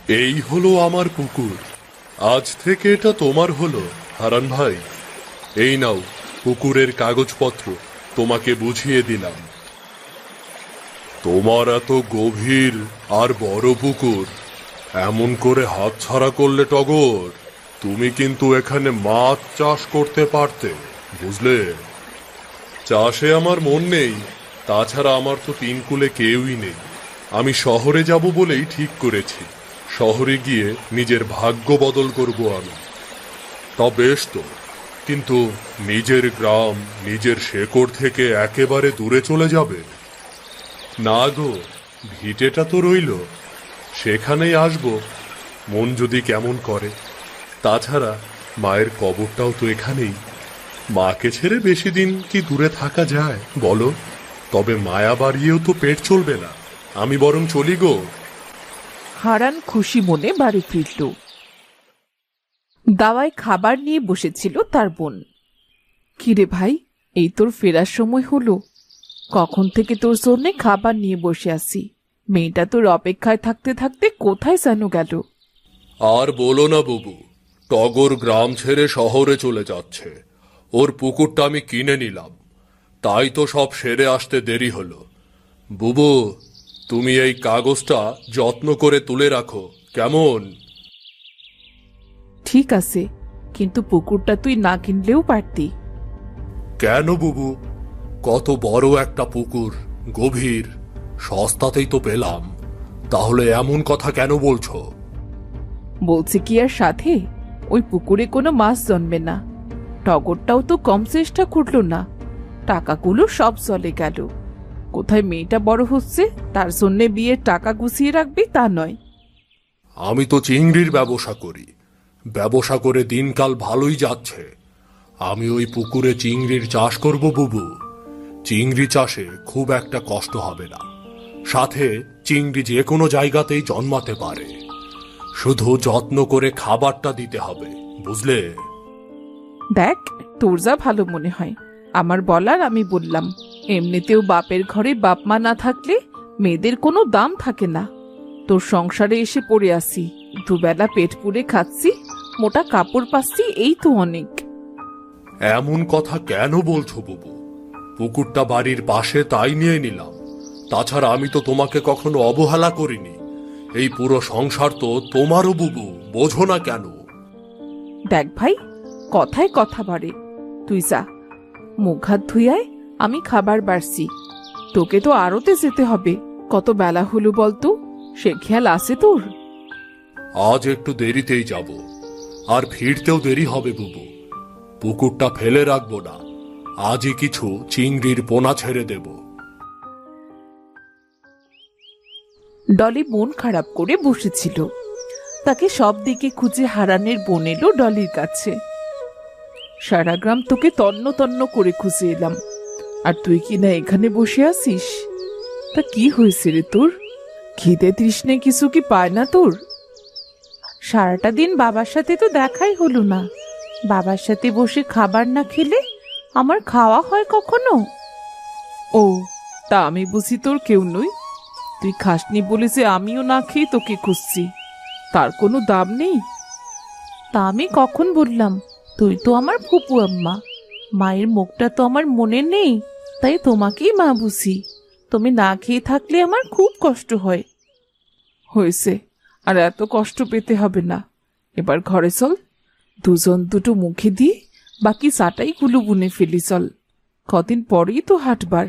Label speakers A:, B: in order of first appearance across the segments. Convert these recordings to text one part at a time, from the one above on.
A: এই হলো আমার পুকুর। আজ থেকে এটা তোমার হলো হারান ভাই। এই নাও পুকুরের কাগজপত্র, তোমাকে বুঝিয়ে দিলাম। তোমার এত গভীর আর বড় পুকুর এমন করে হাতছাড়া করলে টগর, তুমি কিন্তু এখানে মাছ চাষ করতে পারতে, বুঝলে? চাষে আমার মন নেই, তাছাড়া আমার তো তিন কুলে কেউই নেই। আমি শহরে যাব বলেই ঠিক করেছি, শহরে গিয়ে নিজের ভাগ্য বদল করব আমি। তা বেশ তো, কিন্তু নিজের গ্রাম, নিজের শেকড় থেকে একেবারে দূরে চলে যাবে? না গো, ভিটেটা তো রইল, সেখানেই আসবো মন যদি কেমন করে। তাছাড়া মায়ের কবরটাও তো এখানেই। মাকে ছেড়ে বেশি দিন কি দূরে থাকা যায় বলো? তবে মায়া বাড়িয়েও তো পেট চলবে না, আমি বরং চলি গো।
B: হারান খুশি মনে বাড়ি ফিরল। দাওয়ায় খাবার নিয়ে বসেছিল তার বোন। কিরে ভাই, এই তোর ফেরার সময় হলো? কখন থেকে তোর জন্যে খাবার নিয়ে বসে আছি। মেয়েটা তোর অপেক্ষায় থাকতে থাকতে কোথায় যেন গেল।
A: আর বলো না বুবু, টগর গ্রাম ছেড়ে শহরে চলে যাচ্ছে। ওর পুকুরটা আমি কিনে নিলাম, তাই তো সব সেরে আসতে দেরি হলো। বুবু, তুমি এই কাগজটা যত্ন করে তুলে রাখো, কেমন?
B: ঠিক আছে, কিন্তু পুকুরটা তুই না কিনলেও পারতি।
A: কেন বুবু? কত বড় একটা পুকুর, গভীর, সস্তাতেই তো পেলাম। তাহলে এমন কথা কেন বলছো?
B: বলছে কি আর সাথে, ওই পুকুরে কোনো মাছ জন্মে না। টগরটাও তো কম চেষ্টা করলো না, টাকাগুলো সব চলে গেল। কোথায় মেয়েটা বড় হচ্ছে তার জন্যে বিয়ের টাকা গুছিয়ে রাখবি তা নয়।
A: আমি তো চিংড়ির ব্যবসা করি, ব্যবসা করে দিনকাল ভালোই যাচ্ছে। আমি ওই পুকুরে চিংড়ির চাষ করব বুবু। চিংড়ি চাষে খুব একটা কষ্ট হবে না, সাথে চিংড়ি যে কোনো জায়গাতেই জন্মাতে পারে। শুধু যত্ন করে খাবারটা দিতে হবে, বুঝলে?
B: দেখ, তোর যা ভালো মনে হয়। আমার বলার আমি বললাম। এমনিতেও বাপের ঘরে বাপ মা না থাকলে মেয়েদের কোনো দাম থাকে না। তোর সংসারে এসে পড়ে আসি, দুবেলা পেট পুড়ে খাচ্ছি, মোটা কাপড় পাচ্ছি, এই তো অনেক।
A: এমন কথা কেন বলছো বুবু? পুকুরটা বাড়ির পাশে, তাই নিয়ে নিলাম। তাছাড়া আমি তো তোমাকে কখনো অবহেলা করিনি। এই পুরো সংসার তো তোমারও বুবু, বোঝো না কেন?
B: দেখ ভাই, কথায় কথা বাড়ে। তুই যা, মুখ হাত ধুইয়ায়, আমি খাবার বাড়ছি। তোকে তো আড়তে যেতে হবে, কত বেলা হলো বলতো? সে খেয়াল আছে তোর?
A: আজ একটু দেরিতেই যাব, আর ফিরতেও দেরি হবে বুবু। পুকুরটা ফেলে রাখবো না, আজই কিছু চিংড়ির পোনা ছেড়ে দেব।
B: ডলি মন খারাপ করে বসেছিল। তাকে সব দিকে খুঁজে হারানের বোন এলো ডলির কাছে। সারা গ্রাম তোকে তন্ন তন্ন করে খুঁজে এলাম, আর তুই কি না এখানে বসে আছিস? তা কি হয়েছে রে তোর? খিদে তৃষ্ণে কিছু কি পায় না তোর? সারাটা দিন বাবার সাথে তো দেখাই হলো না। বাবার সাথে বসে খাবার না খেলে আমার খাওয়া হয় কখনো? ও, তা আমি বুঝি তোর কেউ নই? তুই খাসনি বলে যে আমিও না খেয়ে তোকে খুঁজছি, তার কোনো দাম নেই? তা আমি কখন বললাম? তুই তো আমার ফুপু আম্মা, মায়ের মুখটা তো আমার মনে নেই, তাই তোমাকেই মা বুঝি। তুমি না খেয়ে থাকলে আমার খুব কষ্ট হয়। হয়েছে, আর এত কষ্ট পেতে হবে না। এবার ঘরে চল, দুজন দুটো মুখে দিয়ে বাকি চাটাইগুলো বুনে ফেলি চল। কদিন পরেই তো হাটবার।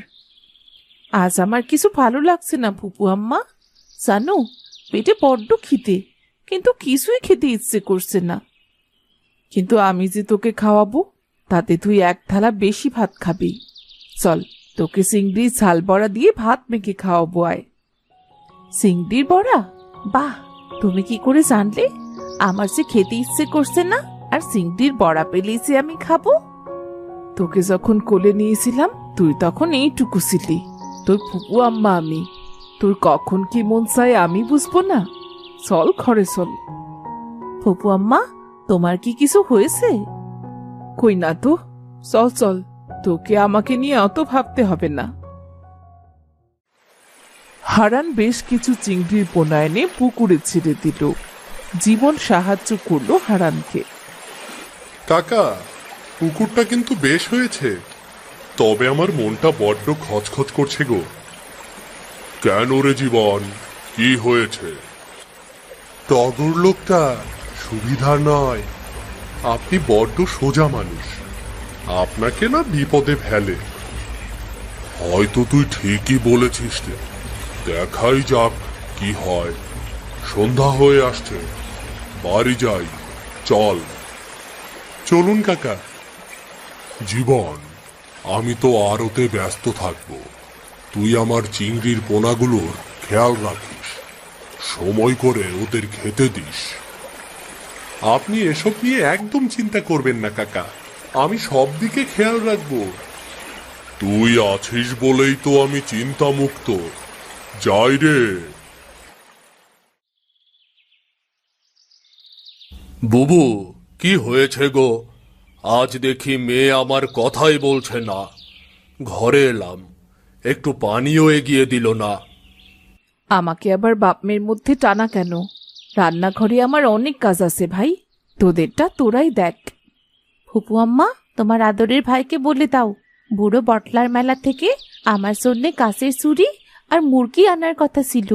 B: আজ আমার কিছু ভালো লাগছে না ফুপু আম্মা, জানো? পেটে বড্ড খিদে, কিন্তু কিছুই খেতে ইচ্ছে করছে না। কিন্তু আমি যে তোকে খাওয়াবো, তাতে তুই এক থালা বেশি ভাত খাবি। চল, তোকে চিংড়ির ঝাল বড়া দিয়ে ভাত মেখে খাওয়াবো আয়। চিংড়ির বড়া? বাহ, তুমি কি করে জানলে আমার যে খেতে ইচ্ছে করছে না, আর চিংড়ির বড়া পেলেই যে আমি খাবো? তোকে যখন কোলে নিয়েছিলাম তুই তখন এইটুকু ছিলি, তোর ফুপু আম্মা আমি। তোর কখন কি মন চায় আমি বুঝবো না? চল ঘরে চল। ফুপু আম্মা, তোমার কি কিছু হয়েছে? কই না তো, চল চল, তোকে আমাকে নিয়ে অত ভাবতে হবে না। হারান বেশ কিছু চিংড়ির পোনা এনে পুকুরে ছেড়ে দিল। জীবন সাহায্য করলো হারানকে।
A: কাকা, পুকুরটা কিন্তু বেশ হয়েছে, তবে আমার মনটা বড্ড খচখচ করছে গো। কেন রে জীবন, কি হয়েছে? টগর লোকটা সুবিধা নয়। আপনি বড্ড সোজা মানুষ, আপনাকে না বিপদে ফেলে। হয়তো তুই ঠিকই বলেছিস রে, দেখাই যাক কি হয়। সন্ধ্যা হয়ে আসছে, বাড়ি যাই, চল। চলুন কাকা। জীবন, আমি তো আড়তে ব্যস্ত থাকবো, তুই আমার চিংড়ির পোনাগুলোর খেয়াল রাখিস, সময় করে ওদের খেতে দিস। আপনি এসব নিয়ে একদম চিন্তা করবেন না কাকা, আমি সব দিকে খেয়াল রাখবো। তুই আছিস বলেই তো আমি চিন্তা মুক্ত। যাই রে। বুবু, কি হয়েছে গো? আজ দেখি মেয়ে আমার কথাই বলছে না। ঘরে এলাম, একটু পানিও এগিয়ে দিল না।
B: আমাকে আবার বাপ মেয়ের মধ্যে টানা কেন? রান্নাঘরে আমার অনেক কাজ আছে ভাই, তোদেরটা তোরাই দেখ।
C: ফুপু আম্মা, তোমার আদরের ভাইকে বলে দাও বুড়ো বটলার মেলা থেকে আমার জন্যে কাঁচের চুড়ি আর মুরগি আনার কথা ছিল।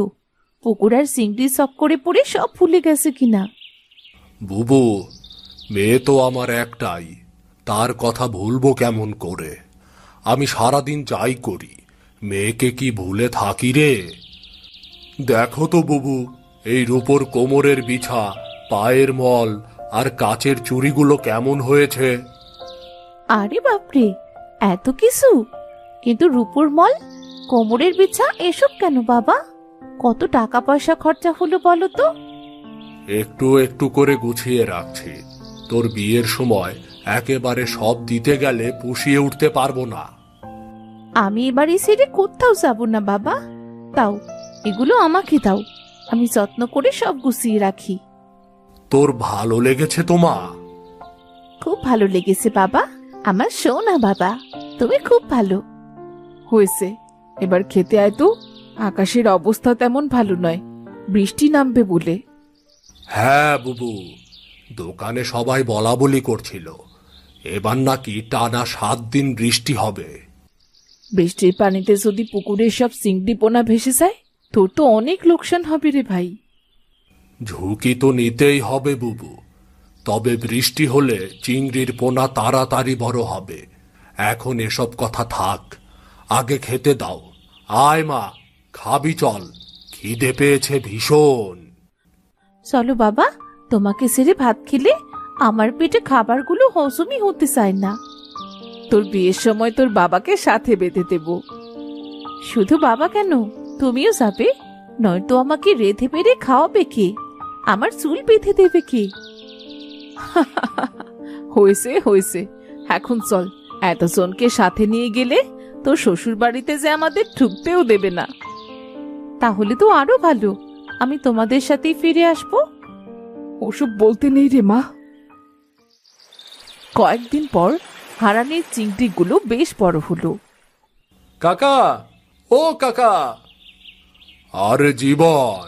C: পুকুর আর চিংড়ি শখ করে পড়ে সব ভুলে গেছে কিনা।
A: বুবু, মেয়ে তো আমার একটাই, তার কথা ভুলবো কেমন করে? আমি সারাদিন যাই করি, মেয়েকে কি ভুলে থাকি রে? দেখো তো বুবু, এই রূপোর কোমরের বিছা, পায়ের মল আর কাচের চুড়িগুলো কেমন হয়েছে।
C: আরে বাপরে, এত কিছু! কিন্তু রূপোর মল, কোমরের বিছা এসব কেন বাবা? কত টাকা পয়সা খরচা হলো বলো তো?
A: একটু একটু করে গুছিয়ে রাখছি, তোর বিয়ের সময় একেবারে সব দিতে গেলে পুষিয়ে উঠতে পারবো না।
C: আমি এবারে ছেড়ে কোথাও যাব না বাবা। তাও এগুলো আমাকে দাও, আমি যত্ন করে সব গুছিয়ে রাখি।
A: তোর ভালো লেগেছে তো মা?
C: খুব ভালো লেগেছে বাবা, আমার সোনা বাবা, তুমি খুব ভালো।
B: হয়েছে, এবার খেতে আয় তো। আকাশের অবস্থা তেমন ভালো নয়, বৃষ্টি নামবে বলে।
A: হ্যাঁ বুবু, দোকানে সবাই বলা বলি করছিল, এবার নাকি টানা 7 দিন বৃষ্টি হবে।
B: বৃষ্টির পানিতে যদি পুকুরের সব চিংড়ি পোনা ভেসে যায়, তোর তো অনেক লোকসান হবে রে ভাই।
A: ঝুঁকি তো নিতেই হবে বুবু, তবে বৃষ্টি হলে চিংড়ির পোনা তাড়াতাড়ি বড় হবে। এখন এসব কথা থাক, আগে খেতে দাও। আয় মা, খাবি চল, খিদে পেয়েছে ভীষণ।
C: চলো বাবা, তোমাকে ছেড়ে ভাত খেলে আমার পেটে খাবারগুলো হজমই হতে চায় না।
B: তোর বিয়ের সময় তোর বাবাকে সাথে বেঁধে দেব।
C: শুধু বাবা কেন, তুমিও যাবে? নয়তো আমাকে রেঁধে বেড়ে খাওয়াবে কে? আমার চুল বেঁধে দেবে কে?
B: হয়েছে হয়েছে, এখন চল। এতজনকে সাথে নিয়ে গেলে তোর শ্বশুর বাড়িতে যে আমাদের ঢুকতেও দেবে না।
C: তাহলে তো আরো ভালো, আমি তোমাদের সাথেই ফিরে আসবো।
B: ওসব বলতে নেই রে মা। কয়েকদিন পর হারানের চিংড়িগুলো বেশ বড় হলো।
A: কাকা, ও কাকা। আরে জীবন,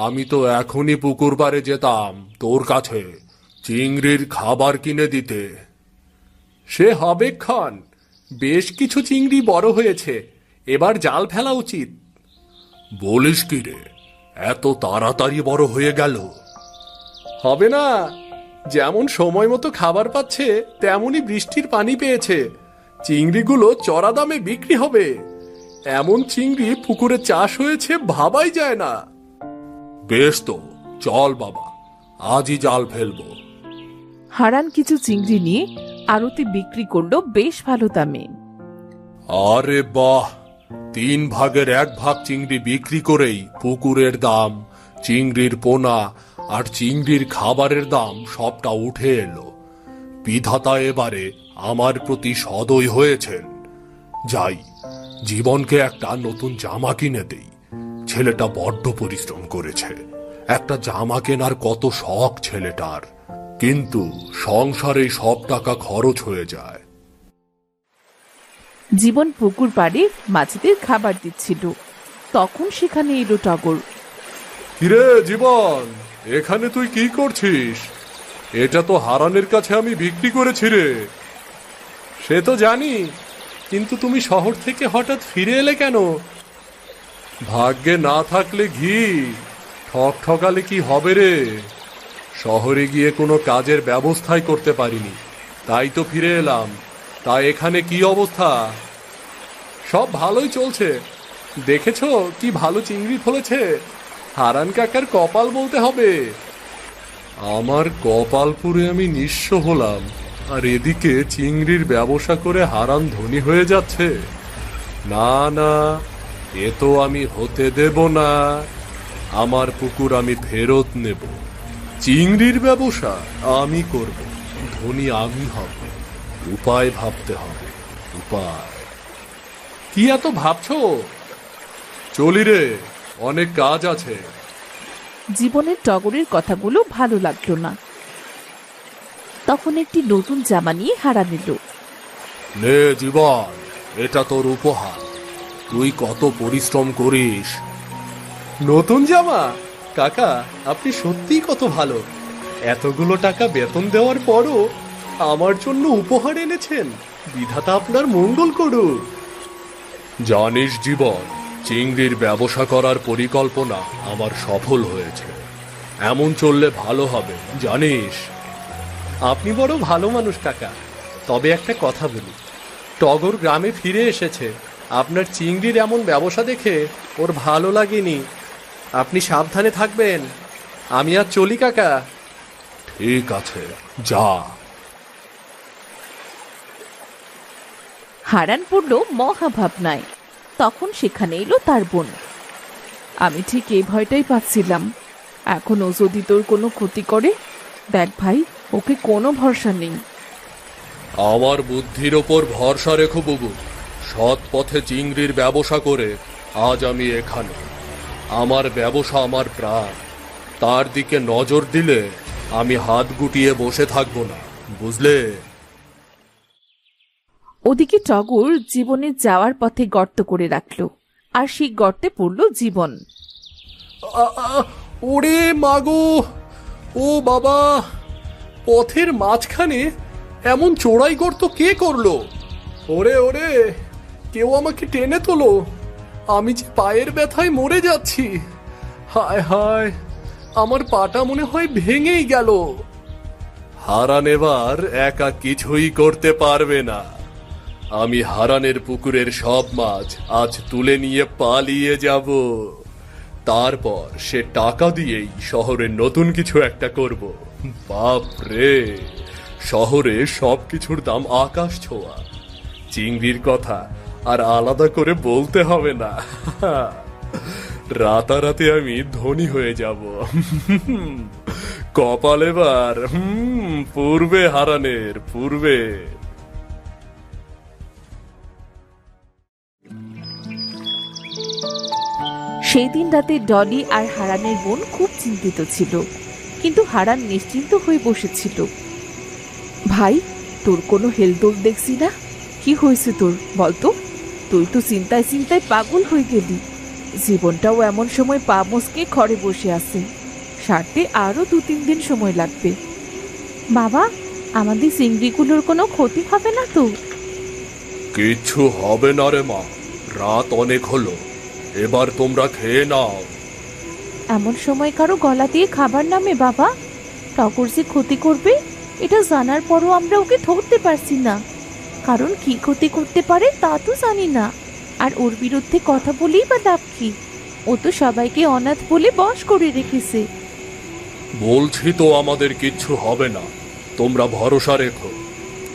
A: আমি তো এখনই পুকুর পাড়ে যেতাম তোর কাছে চিংড়ির খাবার কিনে দিতে।
D: সে হবে ক্ষণ, বেশ কিছু চিংড়ি বড় হয়েছে, এবার জাল ফেলা উচিত।
A: বলিস কি রে, এত তাড়াতাড়ি বড় হয়ে গেল?
D: হবে না, যেমন সময় মতো খাবার পাচ্ছে তেমনই বৃষ্টির পানি পেয়েছে। চিংড়িগুলো চড়া দামে বিক্রি হবে। এমন চিংড়ি পুকুরে চাষ হয়েছে ভাবাই যায় না।
A: বেশ তো, চল বাবা, আজই জাল ফেলবো।
B: হারান কিছু চিংড়ি নিয়ে আড়তে বিক্রি করলো বেশ ভালো দামে।
A: আরে বাহ, 3 ভাগের 1 ভাগ চিংড়ি বিক্রি করেই পুকুরের দাম, চিংড়ির পোনা আর চিংড়ির খাবারের দাম সবটা উঠে এলো। বিধাতা এবারে আমার প্রতি সদয় হয়েছেন। যাই, জীবনকে একটা নতুন জামা কিনে দেই। ছেলেটা বড্ড পরিশ্রম করেছে, একটা জামা কেনার কত শখ ছেলেটার, কিন্তু সংসারে সব টাকা খরচ হয়ে যায়।
B: জীবন পুকুর পাড়ে মাছেদের খাবার দিচ্ছিল। তখন সেখানে এলো টগর।
A: কিরে জীবন, এখানে তুই কি করছিস? এটা তো হারানের কাছে আমি বিক্রি করেছি রে।
D: সে তো জানি, কিন্তু তুমি শহর থেকে হঠাৎ ফিরে এলে কেন?
A: ভাগ্যে না থাকলে ঘি, ঠক ঠকালে কি হবে রে? শহরে গিয়ে কোনো কাজের ব্যবস্থাই করতে পারিনি, তাই তো ফিরে এলাম। তা এখানে কি অবস্থা?
D: সব ভালোই চলছে। দেখেছো কি ভালো চিংড়ি ফলেছে? হারান কাকার কপাল বলতে হবে।
A: আমার কপাল পুরে আমি নিঃস্ব হলাম, আর এদিকে চিংড়ির ব্যবসা করে হারান ধনী হয়ে যাচ্ছে। না না, এ তো আমি হতে দেব না। আমার পুকুর আমি ফেরত নেব। চিংড়ির ব্যবসা আমি করব, ধনী আমি হব। উপায় ভাবতে হবে, উপায়।
D: কি এত ভাবছো?
A: চলি রে, অনেক কাজ আছে।
B: জীবনের টগরের কথাগুলো ভালো লাগলো না। তখন একটি নতুন জামা নিয়ে হারান এলো।
A: নে জীবন, এটা তোর উপহার। তুই কত পরিশ্রম করিস।
D: নতুন জামা? কাকা, আপনি সত্যিই কত ভালো। এতগুলো টাকা বেতন দেওয়ার পরও আমার জন্য উপহার এনেছেন। বিধাতা আপনার মঙ্গল করুক।
A: জানিস জীবন, চিংড়ির ব্যবসা করার পরিকল্পনা আমার সফল হয়েছে। এমন চললে ভালো হবে, জানিস।
D: আপনি বড় ভালো মানুষ কাকা। তবে একটা কথা বলি, টগর গ্রামে ফিরে এসেছে। আপনার চিংড়ির এমন ব্যবসা দেখে ওর ভালো লাগেনি। আপনি সাবধানে থাকবেন। আমি আর চলি কাকা।
A: ঠিক আছে, যা।
B: হারান পড়ল মহাভাবনায়। তখন সেখানে এলো তার বোন। আমি ঠিক এই ভয়টাই পাচ্ছিলাম, এখন ও যদি তোর কোনো ক্ষতি করে। দেখ ভাই, ওকে কোনো ভরসা নেই।
A: আমার বুদ্ধির ওপর ভরসা রেখো বুবু। সৎ পথে চিংড়ির ব্যবসা করে আজ আমি এখানে। আমার ব্যবসা আমার প্রাণ, তার দিকে নজর দিলে আমি হাত গুটিয়ে বসে থাকবো না, বুঝলে?
B: ওদিকে টগর জীবনের যাওয়ার পথে গর্ত করে রাখলো, আর সেই গর্তে পড়ল জীবন।
D: ওরে মাগো, ও বাবা, পথের মাঝখানে এমন চোরাই গর্ত কে করলো? ওরে ওরে, কেউ আমাকে টেনে তোলো। আমি যে পায়ের ব্যথায় মরে যাচ্ছি। হায় হায়, আমার পাটা মনে হয় ভেঙেই গেল।
A: হারান এবার একা কিছুই করতে পারবে না। আমি হারানের পুকুরের সব মাছ আজ তুলে নিয়ে পালিয়ে যাব। তারপর সে টাকা দিয়েই শহরে নতুন কিছু একটা করব। বাপ রে, শহরে সবকিছুর দাম আকাশ ছোঁয়া। চিংড়ির কথা আর আলাদা করে বলতে হবে না। রাতারাতি আমি ধনী হয়ে যাব। কপাল এবার পূর্বে হারানের, পূর্বে।
B: সেই দিন রাতে ডলি আর হারানের বোন খুব চিন্তিত ছিল, কিন্তু হারান নিশ্চিন্ত হয়ে বসেছিল। ভাই, তোর কোনো হেলদোল দেখছি না। কি হয়েছে তোর, বলতো? তুই তো চিন্তায় চিন্তায় পাগল হয়ে গেলি। জীবনটাও এমন সময় পা মস্কে ঘরে বসে আছে। সারতে আরো 2-3 দিন সময় লাগবে।
C: বাবা, আমাদের চিংড়িগুলোর কোনো ক্ষতি হবে না তো?
A: কিচ্ছু হবে না রে মা, রাত অনেক হলো। এবার তোমরা খেয়ে নাও।
C: এমন সময় কারো গলা দিয়ে খাবার নামে বাবা? টগর যে ক্ষতি করবে এটা জানার পরও আমরা ওকে ধরতে পারছি না। কারণ কি ক্ষতি করতে পারে তা তো জানি না। আর ওর বিরুদ্ধে কথা বলেই বা লাভ কি? ও তো সবাইকে অনাথ বলে বশ করে রেখেছে।
A: বলছি তো আমাদের কিচ্ছু হবে না, তোমরা ভরসা রেখো।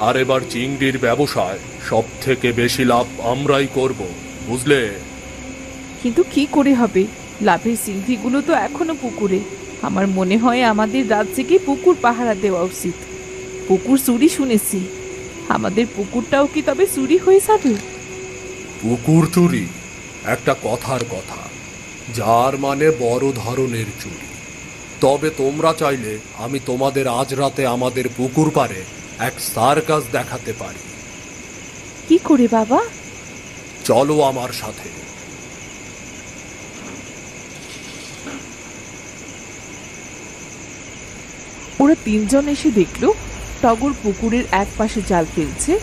A: আর এবার চিংড়ির ব্যবসায় সব থেকে বেশি লাভ আমরাই করব, বুঝলে?
B: কিন্তু কি করে হবে? লাভের চিংড়িগুলো তো এখনো পুকুরে। আমার মনে হয় আমাদের রাত জেগে পুকুর পাহারা দেওয়া উচিত। পুকুর চুরি শুনেছি, আমাদের পুকুরটাও কি তবে চুরি হয়ে যাবে?
A: পুকুর চুরি একটা কথার কথা, যার মানে বড় ধরনের চুরি। তবে তোমরা চাইলে আমি তোমাদের আজ রাতে আমাদের পুকুর পাড়ে এক সার্কাস দেখাতে পারি।
C: কি করে বাবা?
A: চলো আমার সাথে।
B: ওরা তিনজন এসে দেখলো টগর পুকুরের এক পাশে জাল ফেলছে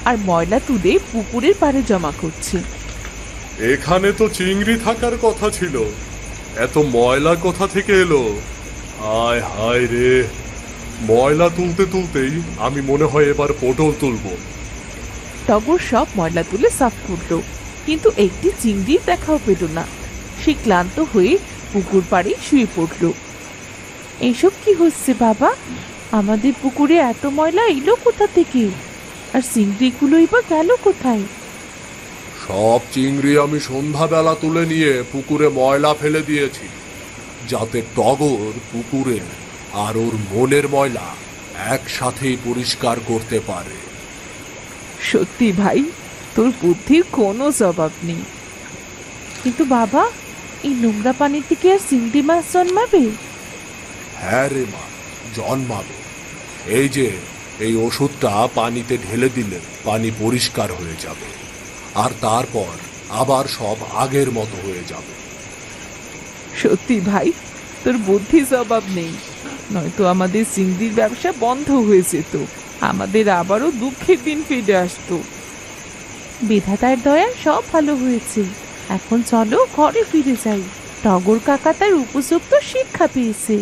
B: আর ময়লা তুলে পুকুরের পাড়ে জমা করছে।
A: এখানে তো চিংড়ি থাকার কথা ছিল, এত ময়লা কোথা থেকে এলো? হায় হায় রে, ময়লা তুলতে তুলতেই আমি মনে হয় এবার পটল তুলবো।
B: টগর সব ময়লা তুলে সাফ করলো, কিন্তু একটি চিংড়ির দেখাও পেল না। সে ক্লান্ত হয়ে পুকুর পাড়ে শুয়ে পড়ল।
C: এইসব কি হচ্ছে বাবা? আমাদের পুকুরে এত ময়লা এলো কোথা থেকে? আর চিংড়িগুলোই বা গেল কোথায়?
A: সব চিংড়ি আমি সন্ধ্যাবেলা তুলে নিয়ে পুকুরে ময়লা ফেলে দিয়েছি, যাতে টগর পুকুরের আর ওর মনের ময়লা একসাথেই পরিষ্কার করতে পারে।
B: সত্যি ভাই, তোর বুদ্ধির কোনো জবাব নেই।
C: কিন্তু বাবা, এই নোংরা পানি থেকে আর চিংড়ি মাছ জন্মাবে?
A: হ্যাঁ রে মা, জন্মাবে। এই যে এই ওষুধটা পানিতে ঢেলে দিলে পানি পরিষ্কার হয়ে যাবে, আর তারপর আবার সব আগের মতো হয়ে যাবে।
B: সত্যি ভাই, তোর বুদ্ধি জবাব নেই, নয়তো আমাদের চিংড়ির ব্যবসা বন্ধ হয়ে যেত, আমাদের আবারও দুঃখের দিন ফিরে আসতো।
C: বিধাতার দয়া সব ভালো হয়েছে। এখন চলো ঘরে ফিরে যাই। টগর কাকা তার উপযুক্ত শিক্ষা পেয়েছে।